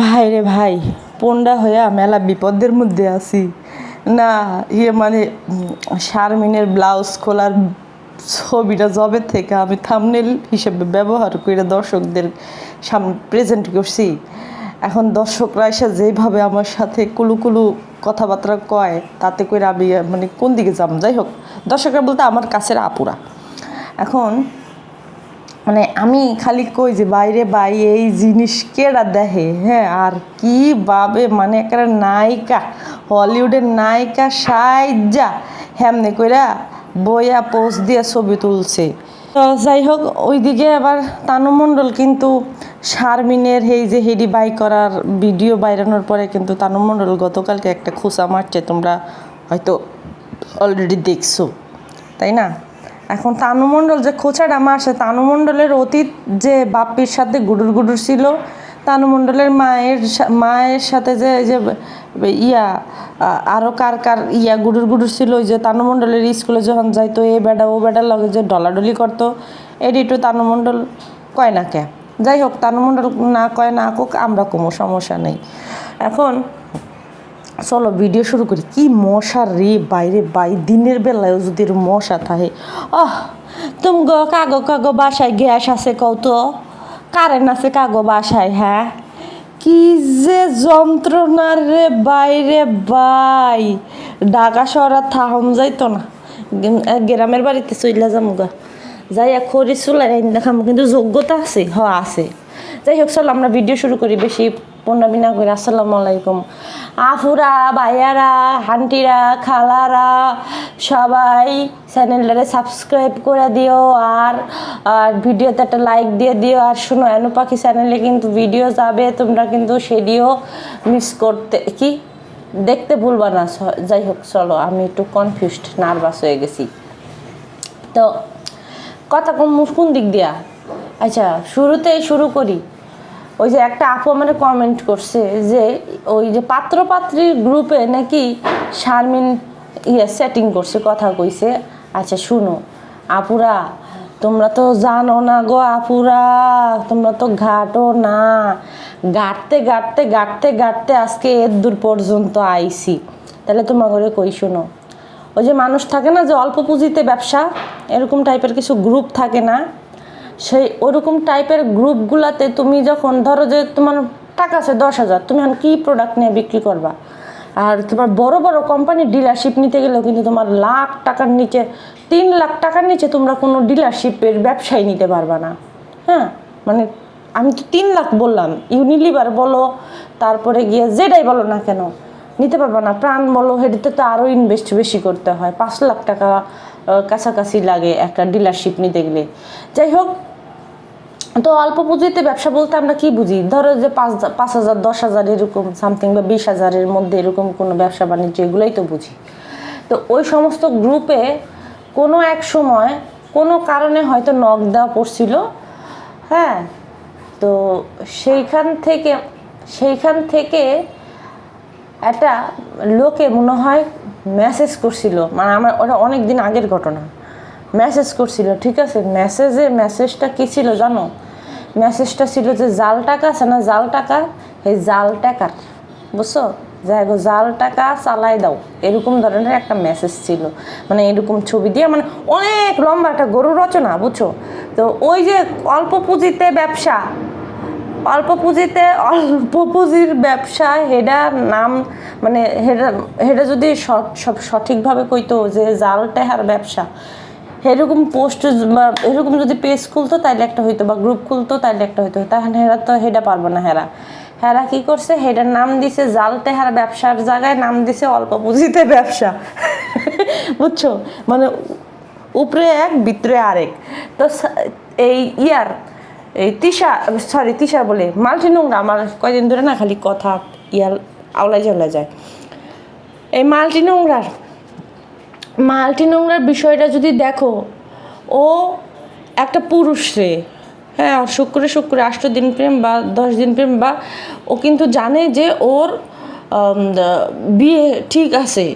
ভাই রে ভাই, পন্ডা হইয়া মেলা বিপদের মধ্যে আছি না। মানে শারমিনের ব্লাউজ খোলার ছবিটা জবে থেকে আমি থাম্বনেল হিসেবে ব্যবহার করে দর্শকদের সামনে প্রেজেন্ট করছি। এখন দর্শকরা এসে যেভাবে আমার সাথে কুলুকুলু কথাবার্তা কয়, তাতে করে আমি মানে কোন দিকে যাব। যাই হোক, দর্শকরা বলতে আমার কাছের আপুরা। এখন মানে আমি খালি কই যে বাইরে বাই এই জিনিস কেডা দেখে, হ্যাঁ। আর কীভাবে মানে একটা নায়িকা, হলিউডের নায়িকা সাইজা হেমনে কইরা বইয়া পোস্ট দিয়ে ছবি তুলছে। তো যাই হোক, ওইদিকে আবার তানু মণ্ডল কিন্তু শারমিনের এই যে হেডি বাই করার ভিডিও বাইরানোর পরে কিন্তু তানু মণ্ডল গতকালকে একটা খোঁচা মারছে, তোমরা হয়তো অলরেডি দেখছো, তাই না? এখন তানু মণ্ডল যে খোঁচাটা মারছে, তানু মণ্ডলের অতীত যে বাপ্পির সাথে গুডুর গুডুর ছিল, তানু মণ্ডলের মায়ের সাথে যে আরও কার গুডুর গুডুর ছিল, ওই যে তানু মণ্ডলের স্কুলে যখন যাইতো এ বেডা ও বেডার লগে যে ডলাডলি করতো, এডিটু তানু মণ্ডল কয় না কে। যাই হোক, তানু মণ্ডল না কয় না কোক, আমরা কোনো সমস্যা নেই। এখন চলো ভিডিও শুরু করি। কি মশা রে বাইরে বাই, দিনের বেলায়ও যদি মশা থাকে। তুমি কাগো বাসায় গ্যাস আছে কও তো, কারেন্ট আছে কাগো বাসায়? হ্যাঁ, কি যে যন্ত্রণা রে বাইরে বাই, ঢাকা শহর আর থাহম যাইতো না। গ্রামের বাড়িতে চইলা যাম গা, যাই খড়ি চুলাই দেখাম, কিন্তু যোগ্যতা আছে, আছে। যাই হোক, চলো আমরা ভিডিও শুরু করি, বেশি পণ্যাবি না করে। আসসালামু আলাইকুম আফুরা, ভাইয়ারা, হান্টিরা, খালারা, সবাই চ্যানেলটারে সাবস্ক্রাইব করে দিও, আর ভিডিওতে একটা লাইক দিয়ে দিও। আর শোনো, এনু পাখি চ্যানেলে কিন্তু ভিডিও যাবে, তোমরা কিন্তু সেটিও মিস করতে দেখতে ভুলবা না। যাই হোক, চলো, আমি একটু কনফিউজড, নার্ভাস হয়ে গেছি। তো কথা কোন দিক দিয়া? আচ্ছা, শুরুতেই শুরু করি। ওই যে একটা আপু আমার কমেন্ট করছে যে ওই যে পাত্রপাত্রীর গ্রুপে নাকি শারমিন সেটিং করছে, কথা কইছে। আচ্ছা শুনো আপুরা, তোমরা তো জানো না গো আপুরা, তোমরা তো ঘাটো না। গাঁটতে গাঁটতে গাঁটতে গাঁটতে আজকে এর দূর পর্যন্ত আইছি। তাহলে তোমার ঘরে কই, শোনো, ওই যে মানুষ থাকে না যে অল্প পুঁজিতে ব্যবসা, এরকম টাইপের কিছু গ্রুপ থাকে না, সেই ওরকম টাইপের গ্রুপগুলোতে তুমি যখন ধরো যে তোমার টাকা আছে 10,000, তুমি এখন কী প্রোডাক্ট নিয়ে বিক্রি করবা? আর তোমার বড় বড় কোম্পানির ডিলারশিপ নিতে গেলেও কিন্তু তোমার লাখ টাকার নিচে, 3 লাখ টাকার নিচে তোমরা কোনো ডিলারশিপের ব্যবসায় নিতে পারবা না। হ্যাঁ, মানে আমি তো 3 লাখ বললাম, ইউনিলিভার বলো, তারপরে গিয়ে যেটাই বলো না কেন, নিতে পারবা না। প্রাণ বলো, হেডিতে তো আরও ইনভেস্ট বেশি করতে হয়, 5 লাখ টাকা কাছাকাছি লাগে একটা ডিলারশিপ নিতে গেলে। যাই হোক, তো অল্প পুঁজিতে ব্যবসা বলতে আমরা কি বুঝি? ধরো যে 5,000 10,000 এরকম সামথিং, বা 20,000-এর মধ্যে এরকম কোনো ব্যবসা বাণিজ্য, এগুলোই তো বুঝি। তো ওই সমস্ত গ্রুপে কোনো এক সময় কোনো কারণে হয়তো নক দেওয়া পড়ছিল, হ্যাঁ। তো সেইখান থেকে একটা লোকে মনে হয় মেসেজ করছিল, মানে আমার ওটা অনেক দিন আগের ঘটনা, মেসেজ করছিল, ঠিক আছে। মেসেজটা কী ছিল জানো? মেসেজটা ছিল যে জাল টাকা আছে না, জাল টাকা, এই জাল টাকার, বুঝছো, যাই গো, জাল টাকা চালাই দাও, এরকম ধরনের একটা মেসেজ ছিল। মানে এরকম ছবি দিয়ে, মানে অনেক লম্বা একটা গরু রচনা, বুঝছো। তো ওই যে অল্প পুঁজিতে পুঁজির ব্যবসা, হেডার নাম, মানে হেডা যদি সঠিকভাবে কইতো যে জাল টাকার ব্যবসা, এরকম পোস্ট বা এরকম যদি পেজ খুলতো তাইলে একটা হইতো, বা গ্রুপ খুলতো তাইলে একটা হইতো। তাহলে হেরা তো হেডা পারবো না। হেরা কি করছে, হেডার নাম দিছে জাল টেহার ব্যবসার জায়গায় নাম দিছে অল্প পুঁজিতে ব্যবসা। বুঝছো, মানে উপরে এক ভিতরে আরেক। তো এই তিশার বলে মাল্টি নোংরা, আমার কয়দিন ধরে না খালি কথা আওলাই জ্বলা যায়। এই মাল্টি নোংরার বিষয়টা যদি দেখো, ও একটা পুরুষ রে, হ্যাঁ, শুক্রে 8 দিন প্রেম বা 10 দিন প্রেম, বা ও কিন্তু জানে যে ওর বিয়ে ঠিক আছে,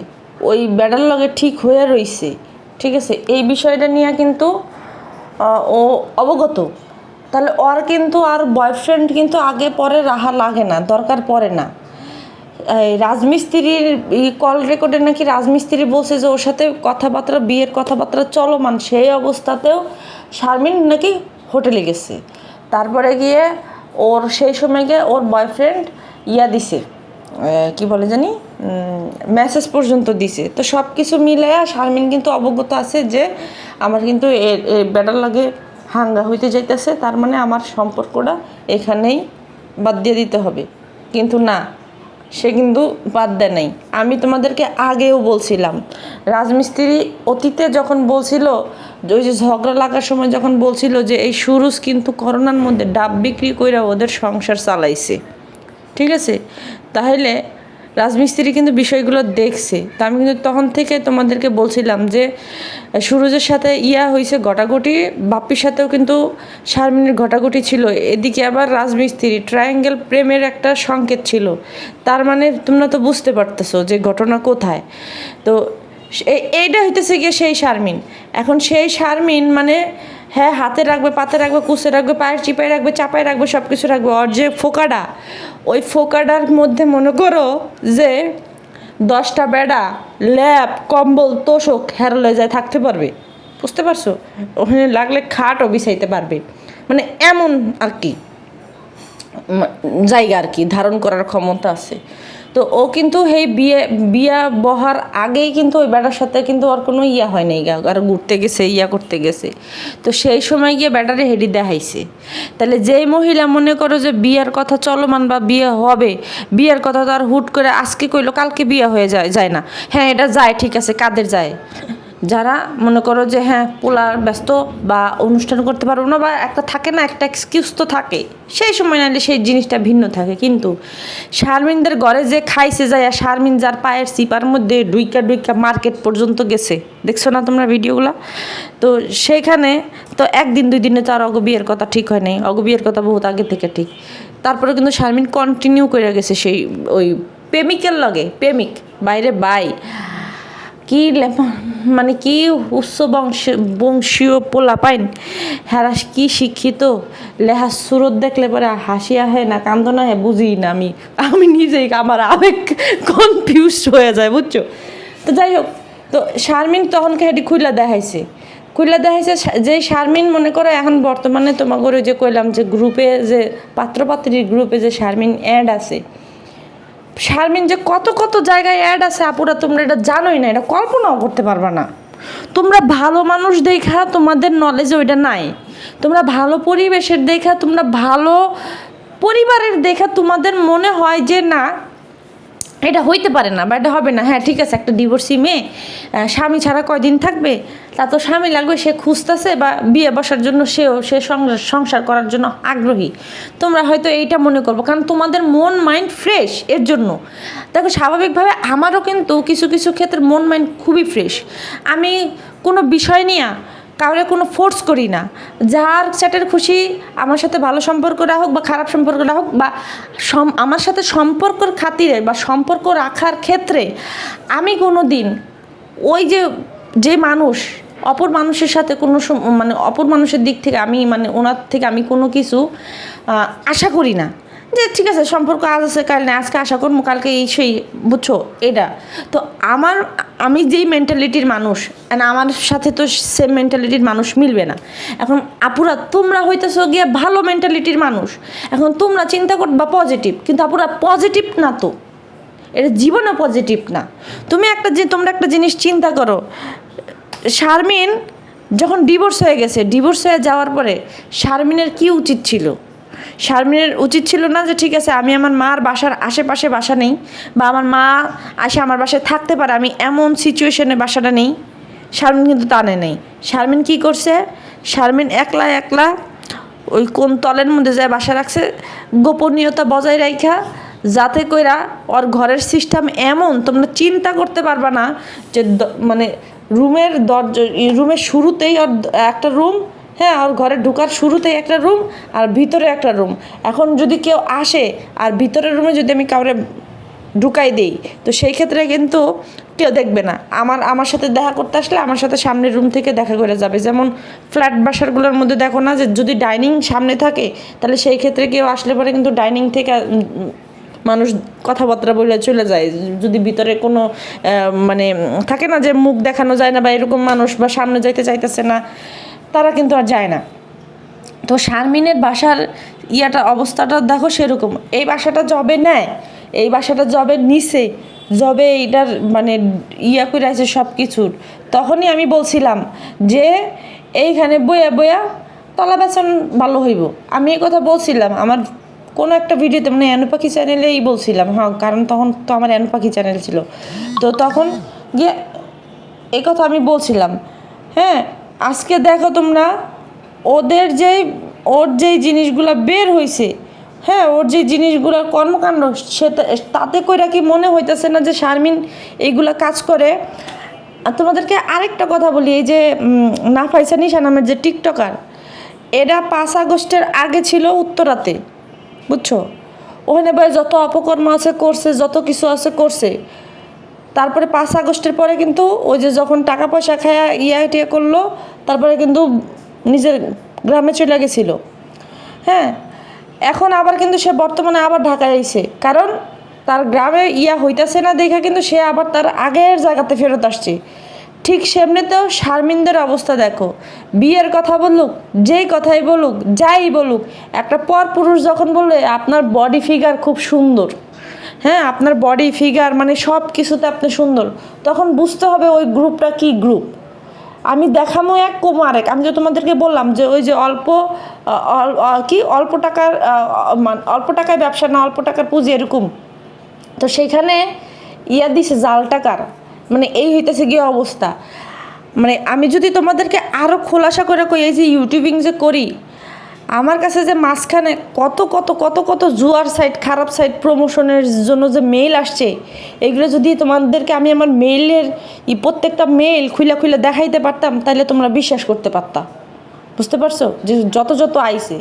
ওই বেডার লগে ঠিক হয়ে রইছে, ঠিক আছে। এই বিষয়টা নিয়ে কিন্তু ও অবগত, তাহলে ওর কিন্তু আর বয়ফ্রেন্ড কিন্তু আগে পরে রাহা লাগে না, দরকার পড়ে না। রাজমিস্ত্রির কল রেকর্ডে নাকি রাজমিস্ত্রি বলছে যে ওর সাথে কথাবার্তা, বিয়ের কথাবার্তা চলমান, সেই অবস্থাতেও শারমিন নাকি হোটেলে গেছে। তারপরে গিয়ে ওর সেই সময় গিয়ে ওর বয়ফ্রেন্ড দিছে, কি বলে জানি, মেসেজ পর্যন্ত দিছে। তো সব কিছু মিলাইয়া শারমিন কিন্তু অবগত আছে যে আমার কিন্তু বেটার লাগে হাঙ্গা হইতে যাইতেছে, তার মানে আমার সম্পর্কটা এখানেই বাদ দিয়ে দিতে হবে। কিন্তু না, সে কিন্তু বাদ দেয় নাই। আমি তোমাদেরকে আগেও বলছিলাম, রাজমিস্ত্রি অতীতে যখন বলছিল, ওই যে ঝগড়া লাগার সময় যখন বলছিল যে এই সুরুজ কিন্তু করোনার মধ্যে ডাব বিক্রি করে ওদের সংসার চালাইছে, ঠিক আছে? তাহলে রাজমিস্ত্রি কিন্তু বিষয়গুলো দেখছে। তা আমি কিন্তু তখন থেকে তোমাদেরকে বলছিলাম যে সুরজের সাথে হয়েছে ঘটাঘটি, বাপ্পির সাথেও কিন্তু শারমিনের ঘটাঘটি ছিল, এদিকে আবার রাজমিস্ত্রি ট্রায়াঙ্গেল প্রেমের একটা সংকেত ছিল। তার মানে তোমরা তো বুঝতে পারতেছো যে ঘটনা কোথায়। তো এইটা হইতেছে গিয়ে সেই শারমিন। এখন সেই শারমিন মানে হ্যাঁ, হাতে রাখবে, পাতে রাখবে, কুচে রাখবে, পায়ের চিপায় রাখবে, চাপায় রাখবে, সব কিছু রাখবে। ওর যে ফোকাডা, ওই ফোকাডার মধ্যে মনে করো যে 10টা বেড়া, ল্যাপ, কম্বল, তোষক হেরলে যায় থাকতে পারবে, বুঝতে পারছো? ওখানে লাগলে খাটও বিছাইতে পারবে, মানে এমন আর কি জায়গা আর কি, ধারণ করার ক্ষমতা আছে। তো ও কিন্তু এই বিয়া বহার আগেই কিন্তু ওই বেটার সাথে কিন্তু ওর কোনো হয় নাই, আর ঘুরতে গেছে, করতে গেছে। তো সেই সময় গিয়ে ব্যাটারে হেডি দেখাইছে। তাহলে যেই মহিলা মনে করো যে বিয়ার কথা চলমান বা বিয়ে হবে, বিয়ের কথা তো আর হুট করে আজকে কইলো কালকে বিয়ে হয়ে যায় না। হ্যাঁ, এটা যায়, ঠিক আছে, কাদের যায়? যারা মনে করো যে হ্যাঁ পোলার ব্যস্ত বা অনুষ্ঠান করতে পারবো না, বা একটা থাকে না, একটা এক্সকিউজ তো থাকে, সেই সময় নাহলে সেই জিনিসটা ভিন্ন থাকে। কিন্তু শারমিনদের ঘরে যে খাইছে যায়, শারমিন যার পায়ের চিপার মধ্যে ডুইকা মার্কেট পর্যন্ত গেছে, দেখছো না তোমরা ভিডিওগুলো? তো সেইখানে তো একদিন 2 দিনে তো আর বিয়ের কথা ঠিক হয় নাই, বিয়ের কথা বহুত আগে থেকে ঠিক। তারপরে কিন্তু শারমিন কন্টিনিউ করে গেছে সেই ওই প্রেমিকের লগে, প্রেমিক বাইরে বাই কি মানে কি উচ্চ বংশীয় পোলা পাইন, হ্যাঁ কি শিক্ষিত, লেহা সুরত দেখলে পরে হাসি আহে না কান্দন আহে বুঝি না। আমি নিজেই আমার আবেগ কনফিউজ হয়ে যায়, বুঝছো? তো যাই হোক, তো শারমিন তখনকে হেঁটে খুইলা দেখাইছে যে শারমিন মনে করো এখন বর্তমানে তোমাকে ওই যে কইলাম যে গ্রুপে, যে পাত্রপাত্রীর গ্রুপে যে শারমিন অ্যাড আছে, শারমিন যে কত জায়গায় অ্যাড আছে আপুরা, তোমরা এটা জানোই না, এটা কল্পনাও করতে পারবা না। তোমরা ভালো মানুষ দেখা তোমাদের নলেজে ওইটা নাই, তোমরা ভালো পরিবেশের দেখা, তোমরা ভালো পরিবারের দেখা তোমাদের মনে হয় যে না এটা হইতে পারে না বা এটা হবে না। হ্যাঁ ঠিক আছে, একটা ডিভোর্সি মেয়ে স্বামী ছাড়া কয়দিন থাকবে, তা তো স্বামী লাগবে, সে খুঁজতেছে বা বিয়ে বসার জন্য সে সংসার করার জন্য আগ্রহী। তোমরা হয়তো এইটা মনে করবো, কারণ তোমাদের মন মাইন্ড ফ্রেশ এর জন্য। দেখো স্বাভাবিকভাবে আমারও কিন্তু কিছু ক্ষেত্রে মন মাইন্ড খুবই ফ্রেশ। আমি কোনো বিষয় নিয়ে কাউরে কোনো ফোর্স করি না, যার চ্যাটের খুশি আমার সাথে ভালো সম্পর্ক রাখুক বা খারাপ সম্পর্ক রাখুক, বা আমার সাথে সম্পর্কর খাতিরে বা সম্পর্ক রাখার ক্ষেত্রে আমি কোনো দিন ওই যে মানুষ অপর মানুষের সাথে কোনো মানে অপর মানুষের দিক থেকে আমি মানে ওনার থেকে আমি কোনো কিছু আশা করি না যে ঠিক আছে সম্পর্ক আজ আছে কাল না, আজকে আশা করবো কালকে এই সেই, বুঝছো? এটা তো আমি যেই মেন্টালিটির মানুষ, আমার সাথে তো সেম মেন্টালিটির মানুষ মিলবে না। এখন আপুরা তোমরা হইতেছো গিয়ে ভালো মেন্টালিটির মানুষ, এখন তোমরা চিন্তা করবা পজিটিভ, কিন্তু আপুরা পজিটিভ না, তো এটা জীবনে পজিটিভ না। তোমরা একটা জিনিস চিন্তা করো, শারমিন যখন ডিভোর্স হয়ে গেছে, ডিভোর্স হয়ে যাওয়ার পরে শারমিনের কি উচিত ছিল? শারমিনের উচিত ছিল না যে ঠিক আছে আমি আমার মার বাসার আশেপাশে বাসা নেই, বা আমার মা আসে আমার বাসায় থাকতে পারে, আমি এমন সিচুয়েশনে বাসাটা নেই। শারমিন কিন্তু তা নেই। শারমিন কি করছে? শারমিন একলা ওই কোন তলের মধ্যে যায় বাসা রাখছে, গোপনীয়তা বজায় রাখা, যাতে কইরা ওর ঘরের সিস্টেম এমন তোমরা চিন্তা করতে পারবা না যে মানে রুমের শুরুতেই ওর একটা রুম, হ্যাঁ ওর ঘরে ঢোকার শুরুতেই একটা রুম আর ভিতরে একটা রুম। এখন যদি কেউ আসে আর ভিতরের রুমে যদি আমি কাউরে ঢুকাই দিই, তো সেই ক্ষেত্রে কিন্তু কেউ দেখবে না। আমার সাথে দেখা করতে আসলে আমার সাথে সামনের রুম থেকে দেখা করে যাবে। যেমন ফ্ল্যাট বাসারগুলোর মধ্যে দেখো না যে যদি ডাইনিং সামনে থাকে, তাহলে সেই ক্ষেত্রে কেউ আসলে পরে কিন্তু ডাইনিং থেকে মানুষ কথাবার্তা বলে চলে যায়। যদি ভিতরে কোনো মানে থাকে না যে মুখ দেখানো যায় না বা এরকম মানুষ বা সামনে যাইতে চাইতেছে না, তারা কিন্তু আর যায় না। তো শারমিনের বাসার অবস্থাটা দেখো সেরকম। এই বাসাটা জবে নেয়, এই বাসাটা জবে নিছে, জবে এইটার মানে করে আছে সব কিছুর, তখনই আমি বলছিলাম যে এইখানে বইয়া বইয়া তলা বেচন ভালো হইব। আমি এই কথা বলছিলাম আমার কোনো একটা ভিডিওতে, মানে পাখি চ্যানেলেই বলছিলাম। হ্যাঁ, কারণ তখন তো আমার পাখি চ্যানেল ছিল, তো তখন গিয়ে এই কথা আমি বলছিলাম। হ্যাঁ, আজকে দেখো তোমরা ওর যেই জিনিসগুলো বের হয়েছে, হ্যাঁ, ওর যে জিনিসগুলো কর্মকাণ্ড, তাতে কইরা কি মনে হইতেছে না যে শারমিন এইগুলা কাজ করে? আর তোমাদেরকে আরেকটা কথা বলি, এই যে নাফাইসা নিশা নামের যে টিকটকার, এরা 5 আগস্টের আগে ছিল উত্তরাতে, বুঝছো? ওখানে ভাই যত অপকর্ম আছে করছে, যত কিছু আছে করছে। তারপরে 5 আগস্টের পরে কিন্তু ওই যে যখন টাকা পয়সা খায়া টিয়া করলো, তারপরে কিন্তু নিজের গ্রামে চলে গেছিল। হ্যাঁ, এখন আবার কিন্তু সে বর্তমানে আবার ঢাকায় আইছে, কারণ তার গ্রামে হইতাছে না দেখা কিন্তু সে আবার তার আগের জায়গাতে ফেরত আসছে। ঠিক সেমনিতেও শারমিনদের অবস্থা দেখো, বিয়ের কথা বলুক, যেই কথাই বলুক, যাই বলুক, একটা পর পুরুষ যখন বললে আপনার বডি ফিগার খুব সুন্দর, হ্যাঁ, আপনার বডি ফিগার মানে সব কিছুতে আপনি সুন্দর, তখন বুঝতে হবে ওই গ্রুপটা কি গ্রুপ। আমি দেখামো এক কমো আরেক। আমি যে তোমাদেরকে বললাম যে ওই যে অল্প টাকায় ব্যবসা না, অল্প টাকার পুঁজি এরকম, তো সেইখানে দিছে জাল টাকার, মানে এই হইতেছে গিয়ে অবস্থা। মানে আমি যদি তোমাদেরকে আরও খোলাসা করে কই, এই যে ইউটিউবিং যে করি, আমার কাছে যে মাঝখানে কত কত কত কত জুয়ার সাইট, খারাপ সাইট প্রমোশনের জন্য যে মেইল আসছে, এগুলো যদি তোমাদেরকে আমি আমার মেইলের প্রত্যেকটা মেইল খুলে খুলে দেখাইতে পারতাম, তাহলে তোমরা বিশ্বাস করতে পারতা। বুঝতে পারছো? যে যত আইছে,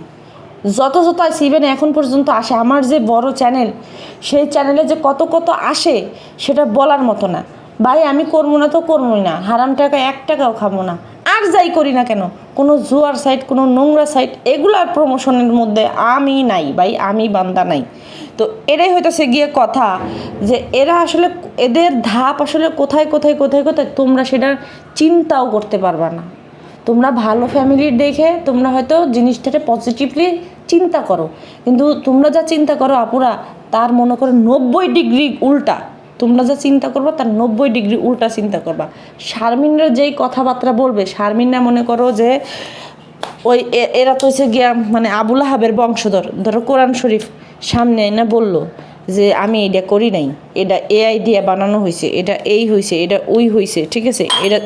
ইভেন এখন পর্যন্ত আসে। আমার যে বড় চ্যানেল, সেই চ্যানেলে যে কত কত আসে সেটা বলার মতো না। ভাই আমি করবো না তো করবোই না, হারাম টাকা 1 টাকাও খাবো না। আর যাই করি না কেন, কোনো জুয়ার সাইট, কোনো নোংরা সাইট, এগুলার প্রমোশনের মধ্যে আমি নাই ভাই, আমি বান্দা নাই। তো এরাই হইতেছে গিয়ে কথা, যে এরা আসলে এদের ধাপ আসলে কোথায় কোথায় কোথায় কোথায় তোমরা সেটা চিন্তাও করতে পারবা না। তোমরা ভালো ফ্যামিলির দেখে তোমরা হয়তো জিনিসটাকে পজিটিভলি চিন্তা করো, কিন্তু তোমরা যা চিন্তা করো আপুরা, তার মনে করো 90 ডিগ্রি উল্টা। তোমরা যা চিন্তা করবা তার 90 ডিগ্রি উল্টা চিন্তা করবা। শারমিনরা যেই কথাবার্তা বলবে, শারমিনরা মনে করো যে ওই এরা তো হচ্ছে গিয়া মানে আবুল আহাবের বংশধর। ধরো কোরআন শরীফ সামনে না বললো যে আমি এটা করি নাই, এটা এআই দিয়ে বানানো হয়েছে, এটা এই হয়েছে, এটা ওই হয়েছে, ঠিক আছে, এটা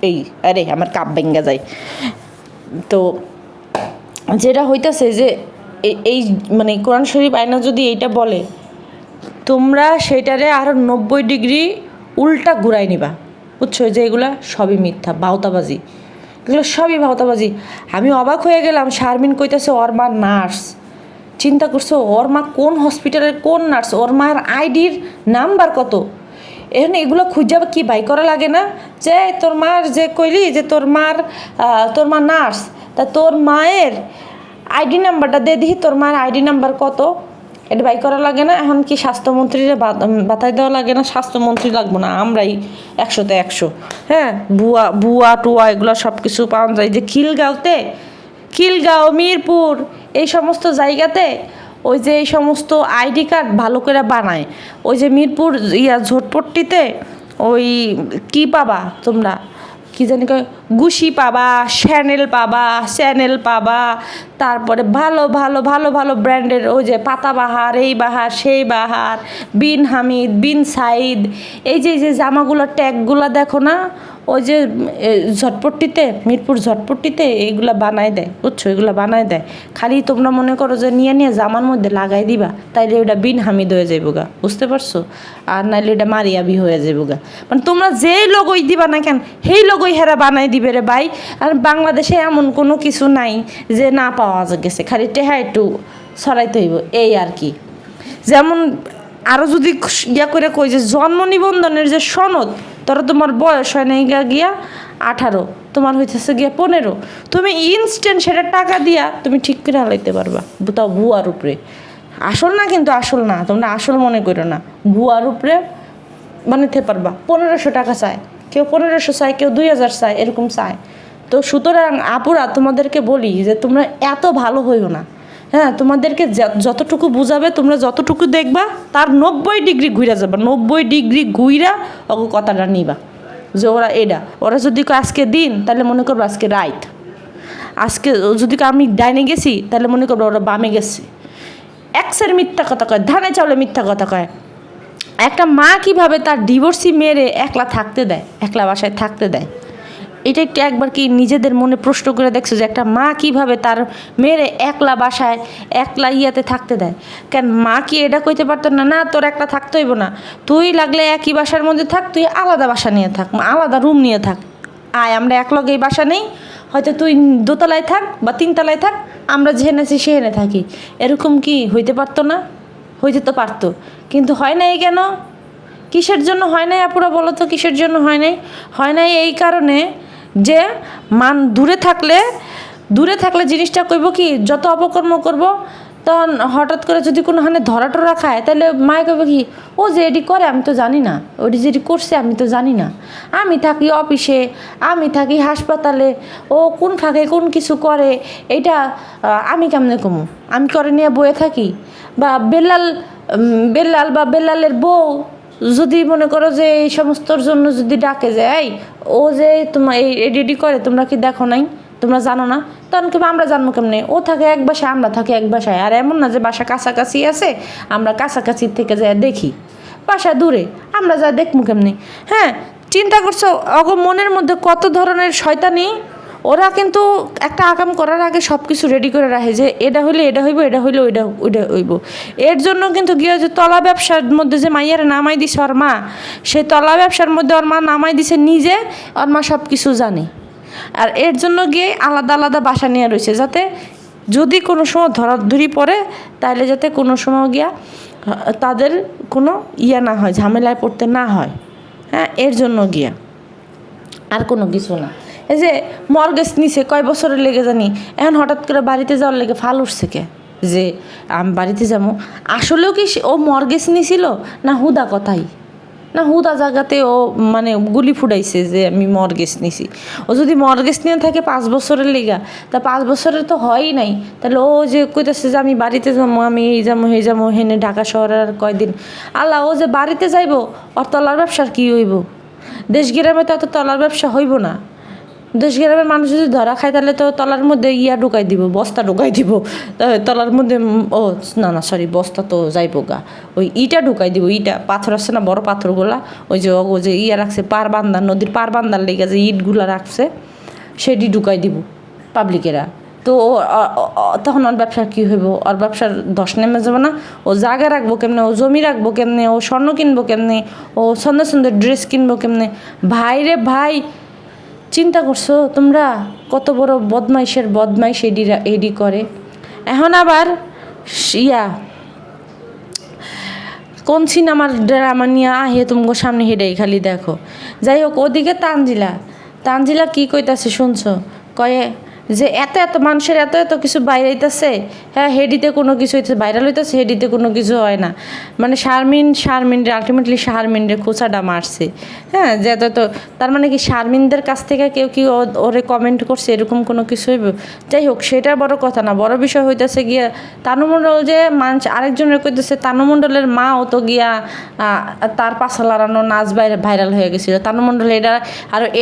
এই, আরে আমার কাপ ভেঙ্গা যায়। তো যেটা হইতাছে যে এই মানে কোরআন শরীফ আয়না যদি এইটা বলে, তোমরা সেটারে আরও 90 ডিগ্রি উল্টা ঘুরাই নিবা। বুঝছো? যে এগুলা সবই মিথ্যা, ভাওতাবাজি, এগুলো সবই ভাওতাবাজি। আমি অবাক হয়ে গেলাম, শারমিন কইতাছে ওর মা নার্স। চিন্তা করছো, ওর মা কোন হসপিটালের কোন নার্স, ওর মায়ের আইডির নাম্বার কত? এখানে এগুলো খুঁজে কি বাই করা লাগে না? যে তোর মার যে কইলি যে তোর মা নার্স, তা তোর মায়ের আইডি নাম্বারটা দিয়ে দিই, তোর মায়ের আইডি নাম্বার কত, এটা বাই করা লাগে না? এখন কি স্বাস্থ্যমন্ত্রীরা বাতাই দেওয়া লাগে না? স্বাস্থ্যমন্ত্রী লাগবো না, আমরাই 100তে 100। হ্যাঁ, বুয়া টুয়া এগুলো সব কিছু পাওয়া যায় যে খিলগাঁও, মিরপুর, এই সমস্ত জায়গাতে ওই যে এই সমস্ত আইডি কার্ড ভালো করে বানায়। ওই যে মিরপুর ঝটপট্টিতে ওই কি পাবা তোমরা, কি জানি কয়, গুশি পাবা, চ্যানেল পাবা, তারপরে ভালো ভালো ভালো ভালো ব্র্যান্ডের ওই যে পাতাবাহার, এই বাহার, সেই বাহার, বিন হামিদ, বিন সাইদ, এই যে জামাগুলোর ট্যাগগুলো দেখো না, ওই যে ঝটপট্টিতে, মিরপুর ঝটপট্টিতে এইগুলা বানায় দেয়। বুঝছো? এগুলো বানায় দেয়, খালি তোমরা মনে করো যে নিয়ে জামার মধ্যে লাগাই দিবা, তাইলে ওটা বিন হামিদ হয়ে যাইব গা। বুঝতে পারছো? আর নাইলে এটা মারিয়াবি হয়ে যাইব গা। মানে তোমরা যেই লোগোই দিবা না কেন, সেই লোগোই হেরা বানাই দিবে রে ভাই। আর বাংলাদেশে এমন কোনো কিছু নাই যে না পাওয়া গেছে, খালি টেহা একটু ছড়াইতে হইব, এই আর কি। যেমন আরও যদি ইয়া করে কই যে জন্ম নিবন্ধনের যে সনদ, ধরো তোমার বয়স হয় না গিয়া 18, তোমার হইতেছে গিয়া 15, তুমি ইনস্ট্যান্ট সেটা টাকা দিয়া তুমি ঠিক করে হালাইতে পারবা, তাও ভুয়ার উপরে। আসল না, কিন্তু আসল না, তোমরা আসল মনে করো না, ভুয়ার উপরে বানাতে পারবা। 1500 টাকা চায় কেউ, 1500 চায় কেউ, 2000 চায়, এরকম চায়। তো সুতরাং আপুরা তোমাদেরকে বলি যে তোমরা এত ভালো হইও না। হ্যাঁ, তোমাদেরকে যতটুকু বুঝাবে, তোমরা যতটুকু দেখবা তার 90 ডিগ্রি ঘুরা যাবা, 90 ডিগ্রি ঘুইরা ওকে কথাটা নিবা যে ওরা এটা, ওরা যদি আজকে দিন তাহলে মনে করবো আজকে রাইট, আজকে যদি আমি ডাইনে গেছি তাহলে মনে করবো ওরা বামে গেছে। এক্সের মিথ্যা কথা কয়, ধানে চাউলে মিথ্যা কথা কয়। একটা মা কিভাবে তার ডিভোর্সি মেয়েরে একলা থাকতে দেয়, একলা বাসায় থাকতে দেয়, এটা একটু একবার কি নিজেদের মনে প্রশ্ন করে দেখছো যে একটা মা কিভাবে তার মেয়েরে একলা বাসায় একলা ইয়াতে থাকতে দেয়? কেন মা কি এটা কইতে পারতো না, না তোর একলা থাকতে হইব না, তুই লাগলে একই বাসার মধ্যে থাক, তুই আলাদা বাসা নিয়ে থাক, আলাদা রুম নিয়ে থাক, আয় আমরা একলগে এই বাসা নেই, হয়তো তুই দোতলায় থাক বা 3তলায় থাক, আমরা যেখানে আছি সেখানে থাকি। এরকম কি হইতে পারতো না? হইতে তো পারতো, কিন্তু হয় নাই কেন? কিসের জন্য হয় নাই আপুরা বলো তো, কিসের জন্য হয় নাই? হয় নাই এই কারণে যে দূরে থাকলে জিনিসটা কইব কি, যত অপকর্ম করব তখন হঠাৎ করে যদি কোনো হানে ধরা টরা খায়, তাহলে মায়ে কইব কি, ও যে এটি করে আমি তো জানি না, ওটি যেটি করছে আমি তো জানি না, আমি থাকি অফিসে, আমি থাকি হাসপাতালে, ও কোন ফাঁকে কোন কিছু করে, এটা আমি কেমনে কমু, আমি করে নিয়ে বয়ে থাকি। বা বেল্লাল বা বেল্লালের বউ যদি মনে করো যে এই সমস্তর জন্য যদি ডাকে যায়, ও যে তোমার এই এডিডি করে তোমরা কি দেখো নাই, তোমরা জানো না, তখন কেমন আমরা জানবো কেমনে? ও থাকে এক বাসায়, আমরা থাকি এক বাসায়, আর এমন না যে বাসা কাছাকাছি আছে আমরা কাছাকাছি থেকে যাই দেখি, বাসা দূরে আমরা যা দেখবো কেমনে? হ্যাঁ, চিন্তা করছো অগ মনের মধ্যে কত ধরনের শয়তানি। ওরা কিন্তু একটা আকাম করার আগে সব কিছু রেডি করে রাখে যে এটা হইলে এটা হইব, এটা হইলে ওইটা হইব। এর জন্য কিন্তু গিয়ে যে তলা ব্যবসার মধ্যে যে মাইয়ারে নামাই দিছে ওর মা, সেই তলা ব্যবসার মধ্যে ওর মা নামাই দিছে নিজে, ওর মা সব কিছু জানে। আর এর জন্য গিয়ে আলাদা আলাদা বাসা নিয়ে রয়েছে, যাতে যদি কোনো সময় ধরাধরি পড়ে তাহলে যাতে কোনো সময় গিয়া তাদের কোনো ইয়া না হয়, ঝামেলায় পড়তে না হয়। হ্যাঁ, এর জন্য গিয়া, আর কোনো কিছু না। এই যে মর্গেজ নিছে কয় বছরের লেগে জানি, এখন হঠাৎ করে বাড়িতে যাওয়ার লেগে ফাল উঠছে কে যে আমি বাড়িতে যাবো? আসলেও কি ও মর্গেজ নিছিল, না হুদা কথাই, না হুদা জায়গাতে ও মানে গুলি ফুটাইছে যে আমি মর্গেজ নিছি? ও যদি মর্গেজ নিয়ে থাকে 5 বছরের লেগা, তা 5 বছরের তো হয়ই নাই, তাহলে ও যে কইতেছে যে আমি বাড়িতে যাবো, আমি এই যাবো হে যাবো, হেনে ঢাকা শহরে আর কয়দিন। আল্লাহ, ও যে বাড়িতে যাইব, ওর তলার ব্যবসার কি হইব? দেশ গ্রামে তো এত তলার ব্যবসা হইব না। দেশ গ্রামের মানুষ যদি ধরা খায় তাহলে তো তলার মধ্যে ঢুকাই দিব, বস্তা ঢুকাই দিব, তলার মধ্যে ও না না সরি, বস্তা তো যাইব গা, ওই ইটা ঢুকাই দিব, ইটা পাথর আছে না বড় পাথরগুলা, ওই যে রাখছে পার বান্দা, নদীর পার বান্দার লেগে যে ইটগুলা রাখছে সেটি ঢুকাই দিব পাবলিকেরা। তো তখন ওর ব্যবসার কী হইব? ওর ব্যবসার ধস নেমে যাবে না? ও জায়গা রাখবো কেমনে, ও জমি রাখবো কেমনে, ও স্বর্ণ কিনবো কেমনে, ও সুন্দর সুন্দর ড্রেস কিনবো কেমনে? ভাই রে ভাই, চিন্তা করছো তোমরা কত বড় বদমাইশের বদমাইশ এডি করে? এখন আবার কোন সিনেমার ড্রামা নিয়ে আহে তোমাকে সামনে হেডেই খালি দেখো। যাই হোক, ওদিকে তানজিলা কি কইতাছে শুনছো? কয়ে যে এত এত মানুষের এত এত কিছু বাইরে হইতেছে, হ্যাঁ হেডিতে কোনো কিছু হইতেছে, ভাইরাল হইতেছে, হেডিতে কোনো কিছু হয় না। মানে শারমিনরে আলটিমেটলি শারমিনরে খোঁচাটা মারছে। হ্যাঁ, যে এত তার মানে কি শারমিনদের কাছ থেকে কেউ কি ওরে কমেন্ট করছে, এরকম কোনো কিছু হইব? যাই হোক, সেটা বড় কথা না, বড় বিষয় হইতেছে গিয়া তানু মণ্ডল যে মানুষ আরেকজনের কইতেছে, তানু মণ্ডলের মাও তো গিয়া তার পাছা লড়ানো নাচ ভাইরাল হয়ে গেছিলো। তানু মণ্ডল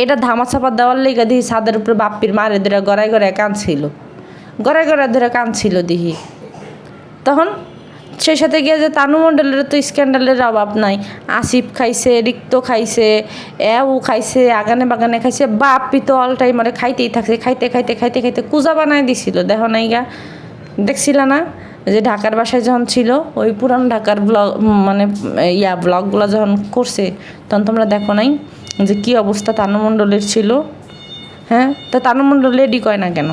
এটা ধামাচাপা দেওয়ার লেগে দিই ছাদের উপরে বাপ্পির মারে ধরে গড়ায় গড়ায় ধরে কাঁদছিল দিহি। তখন সেই সাথে গিয়ে যে তানু মণ্ডলের তো স্ক্যান্ডালের অভাব নাই, আসিফ খাইছে, রিক্ত খাইছে, ও খাইছে, আগানে বাগানে খাইছে, বাপ্পি তো অল টাইম মানে খাইতেই থাকছে, খাইতে কুজা বানায় দিছিল। দেখো নাই গা, দেখছিল না যে ঢাকার বাসায় যখন ছিল, ওই পুরান ঢাকার মানে ব্লগগুলো যখন করছে, তখন তোমরা দেখো নাই যে কী অবস্থা তানু মণ্ডলের ছিল? হ্যাঁ, তা তানু মণ্ডল লেডি কয় না কেন?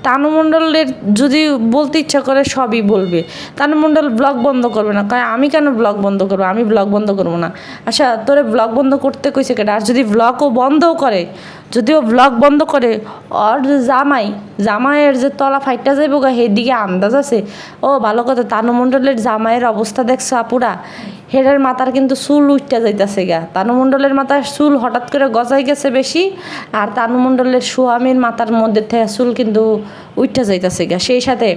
তানু মণ্ডলের যদি বলতে ইচ্ছা করে সবই বলবে। তানু মণ্ডল ব্লগ বন্ধ করবে না, কয় আমি কেন ব্লগ বন্ধ করবো, আমি ব্লগ বন্ধ করবো না। আচ্ছা তোরে ব্লগ বন্ধ করতে কইছে কেটে? আর যদি ব্লগও বন্ধও করে, যদিও ব্লগ বন্ধ করে, ওর যে জামাইয়ের যে তলা ফাইটটা যাইব গা সেদিকে আন্দাজ আছে। ও ভালো কথা, তানু মণ্ডলের জামাইয়ের অবস্থা দেখছো আপুরা, হেডের মাথার কিন্তু চুল উঠতে যাইতেছে গা। তানু মণ্ডলের মাথার চুল হঠাৎ করে গজাই গেছে বেশি, আর তানু মণ্ডলের স্বামীর মাথার মধ্যে থেকে চুল কিন্তু উঠতে যাইতেছে গা। সেই সাথে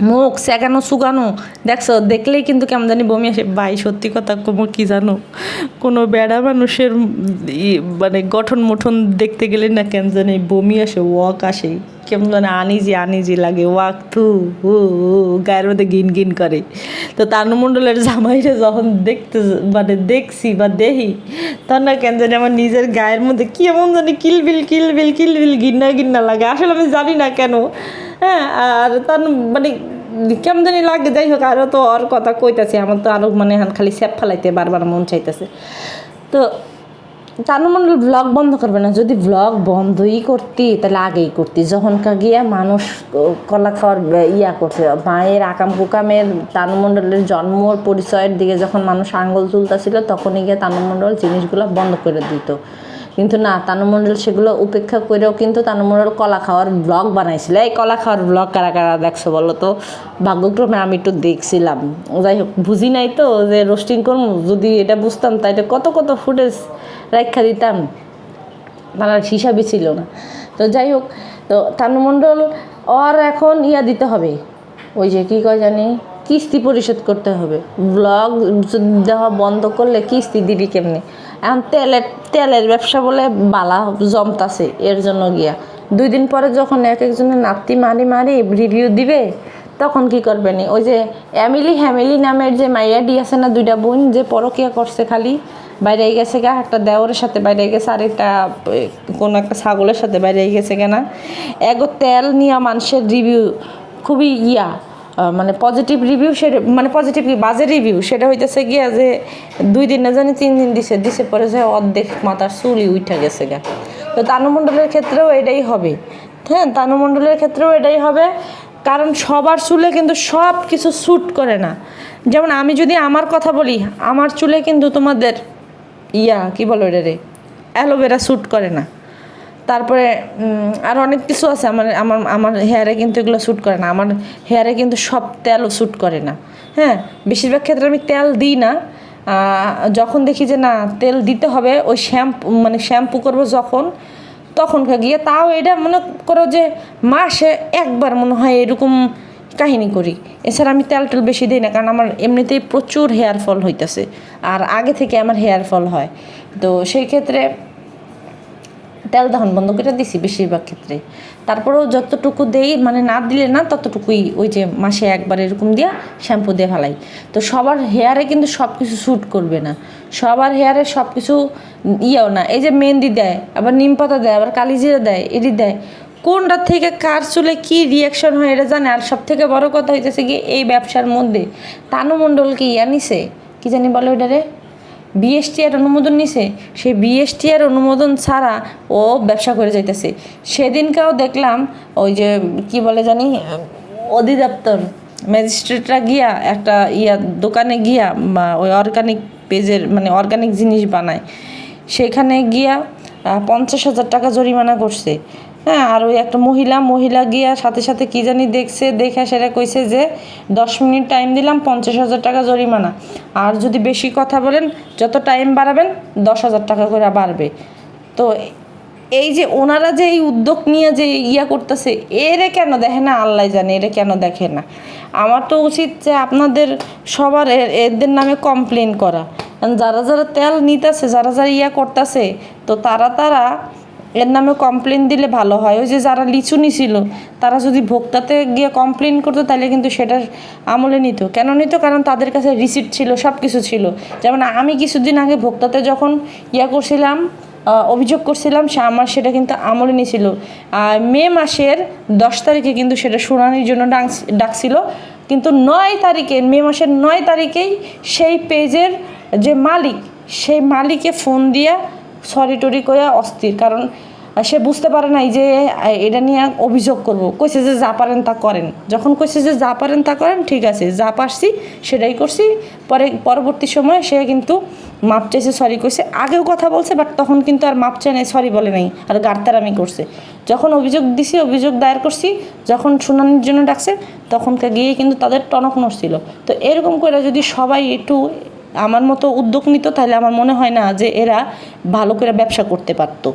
মুখ সেগানো সুগানো দেখছো, দেখলেই কিন্তু কেমন জানি বমি আসে। ভাই সত্যি কথা কমো কি জানো, কোনো বেড়া মানুষের মানে গঠন মঠন দেখতে গেলে না কেন জানি বমি আসে, ওয়াক আসে, কেমন যেন আনিজি লাগে, ওয়াক থু ও গায়ের মধ্যে গিন গিন করে। তো তানু মণ্ডলের জামাইরে যখন মানে দেখছি বা দেখি, তখন না কেন জানি আমার নিজের গায়ের মধ্যে কি এমন জানি কিলবিল গিন্না লাগে। আসলে আমি জানি না কেন, হ্যাঁ। আর তার মানে কেমন জানি লাগে। যাই হোক, আরও তো ওর কথা কইতাছে, আমার তো আরও মানে খালি স্যাপ ফেলাইতে বারবার মন চাইতেছে। তো তানু মণ্ডল ব্লগ বন্ধ করবে না। যদি ব্লগ বন্ধই করতি তাহলে আগেই করতি, যখনকার গিয়া মানুষ কলা খাওয়ার করছে, মায়ের আকাম কুকামের তানু মণ্ডলের জন্মর পরিচয়ের দিকে যখন মানুষ আঙ্গুল তুলতেছিল, তখনই গিয়ে তানু মণ্ডল জিনিসগুলো বন্ধ করে দিত। কিন্তু না, তানু মণ্ডল সেগুলো উপেক্ষা করেও কিন্তু তানু মণ্ডল কলা খাওয়ার ব্লগ বানাইছিল। এই কলা খাওয়ার ব্লগ কারা কারা দেখছো বলো তো? ভাগ্যক্রমে আমি একটু দেখছিলাম। যাই হোক, বুঝি নাই তো যে রোস্টিং করবো, যদি এটা বুঝতাম তাইলে কত ফুটেজ রাখা দিতাম, তার হিসাবই ছিল না। তো যাই হোক, তো তানু মণ্ডল ওর এখন দিতে হবে, ওই যে কী কয় জানি, কিস্তি পরিশোধ করতে হবে। ব্লগ দেওয়া বন্ধ করলে কিস্তি দিবি কেমনি? এখন তেলের ব্যবসা বলে বালা জমতাছে, এর জন্য গিয়া 2 দিন পরে যখন একজনের নাতি মারি রিভিউ দিবে, তখন কি করবে নি? ওই যে হ্যামিলি নামের যে মাইয়াডি আছে না, 2টা বোন যে পরকিয়া করছে, খালি বাইরে গেছে গা, একটা দেওরের সাথে বাইরে গেছে, আর একটা কোনো একটা ছাগলের সাথে বাইরে গেছে কেনা। এগো তেল নিয়ে মানুষের রিভিউ খুবই মানে পজিটিভ রিভিউ, সেটা মানে পজিটিভ কি বাজে রিভিউ, সেটা হইতেছে গিয়া যে 2 দিন না জানি 3 দিন দিছে পরে যে অর্ধেক মাথার চুলই উঠা গেছে গা। তো তানু মণ্ডলের ক্ষেত্রেও এটাই হবে, হ্যাঁ, তানু মণ্ডলের ক্ষেত্রেও এটাই হবে। কারণ সবার চুলে কিন্তু সব কিছু স্যুট করে না। যেমন আমি যদি আমার কথা বলি, আমার চুলে কিন্তু তোমাদের কি বলো এটা রে, অ্যালোভেরা স্যুট করে না। তারপরে আর অনেক কিছু আছে, আমার হেয়ারে কিন্তু এগুলো শ্যুট করে না। আমার হেয়ারে কিন্তু সব তেলও শ্যুট করে না, হ্যাঁ। বেশিরভাগ ক্ষেত্রে আমি তেল দিই না। যখন দেখি যে না তেল দিতে হবে, ওই শ্যাম্পু করবো তখন গিয়ে, তাও এটা মনে করো যে মাসে একবার মনে হয় এরকম কাহিনী করি। এছাড়া আমি তেল বেশি দিই না, কারণ আমার এমনিতেই প্রচুর হেয়ার ফল হইতেছে, আর আগে থেকে আমার হেয়ার ফল হয়। তো সেই ক্ষেত্রে তেল দহন বন্ধ করে দিছি বেশিরভাগ ক্ষেত্রে। তারপরেও যতটুকু দেই, মানে না দিলে না ততটুকুই, ওই যে মাসে একবার এরকম দিয়া শ্যাম্পু দিয়ে ফেলাই। তো সবার হেয়ারে কিন্তু সব কিছু শ্যুট করবে না, সবার হেয়ারে সব কিছু না। এই যে মেহেন্দি দেয়, আবার নিম পাতা দেয়, আবার কালিজিরা দেয়, এটি দেয়, কোনটার থেকে কার চুলে কী রিয়াকশন হয় এটা জানে। আর সব থেকে বড় কথা হইতেছে কি, এই ব্যবসার মধ্যে তানু মণ্ডলকে নিছে, কি জানি বলে ওইটারে, বিএসটিআর অনুমোদন নিছে। সেই বিএসটিআর অনুমোদন ছাড়া ও ব্যবসা করে যাইতেছে। সেদিনকেও দেখলাম, ওই যে কি বলে জানি, অধিদপ্তর ম্যাজিস্ট্রেটরা গিয়া একটা দোকানে গিয়া, ওই অর্গানিক পেজের মানে অর্গানিক জিনিস বানায়, সেখানে গিয়া 50,000 টাকা জরিমানা করছে, হ্যাঁ। আর ওই একটা মহিলা গিয়া সাথে কি জানি দেখে সেটা কইছে যে 10 মিনিট টাইম দিলাম, 50,000 টাকা জরিমানা। আর যদি বেশি কথা বলেন, যত টাইম বাড়াবেন 10,000 টাকা করে বাড়বে। তো এই যে ওনারা যে এই উদ্যোগ নিয়ে যে করতেছে, এরে কেন দেখে না আল্লাহ জানে, এরে কেন দেখে না। আমার তো উচিত যে আপনাদের সবার এদের নামে কমপ্লেন করা। যারা তেল নিতেছে, যারা করতেছে, তো তারা এর নামে কমপ্লেন দিলে ভালো হয়। ওই যে যারা লিচু নিছিল, তারা যদি ভোক্তাতে গিয়ে কমপ্লেন করতো, তাহলে কিন্তু সেটার আমলে নিত। কেন নিত? কারণ তাদের কাছে রিসিপ্ট ছিল, সব কিছু ছিল। যেমন আমি কিছুদিন আগে ভোক্তাতে যখন করছিলাম, অভিযোগ করছিলাম, আমার সেটা কিন্তু আমলে নিয়েছিল। মে মাসের 10 তারিখে কিন্তু সেটা শুনানির জন্য ডাকছিল, কিন্তু 9 তারিখে, মে মাসের 9 তারিখেই সেই পেজের যে মালিক, সেই মালিকে ফোন দিয়া সরি টরি কয়া অস্থির। কারণ সে বুঝতে পারে নাই যে এটা নিয়ে অভিযোগ করব, কইছে যে যা পারেন তা করেন। যখন কইছে যে যা পারেন তা করেন, ঠিক আছে, যা পারছি সেটাই করছি। পরবর্তী সময়ে সে কিন্তু মাপ চাইছে, সরি কইছে, আগেও কথা বলছে, বাট তখন কিন্তু আর মাপ চায় নাই, সরি বলে নাই, আর গাড়তারামি করছে। যখন অভিযোগ দিছি, অভিযোগ দায়ের করছি, যখন শুনানির জন্য ডাকছে, তখনকে গিয়ে কিন্তু তাদের টনক নড়ছিল। তো এরকম করে যদি সবাই একটু আমার মতো উদ্যোগ নিত, তাহলে আমার মনে হয় না যে এরা ভালো করে ব্যবসা করতে পারতো।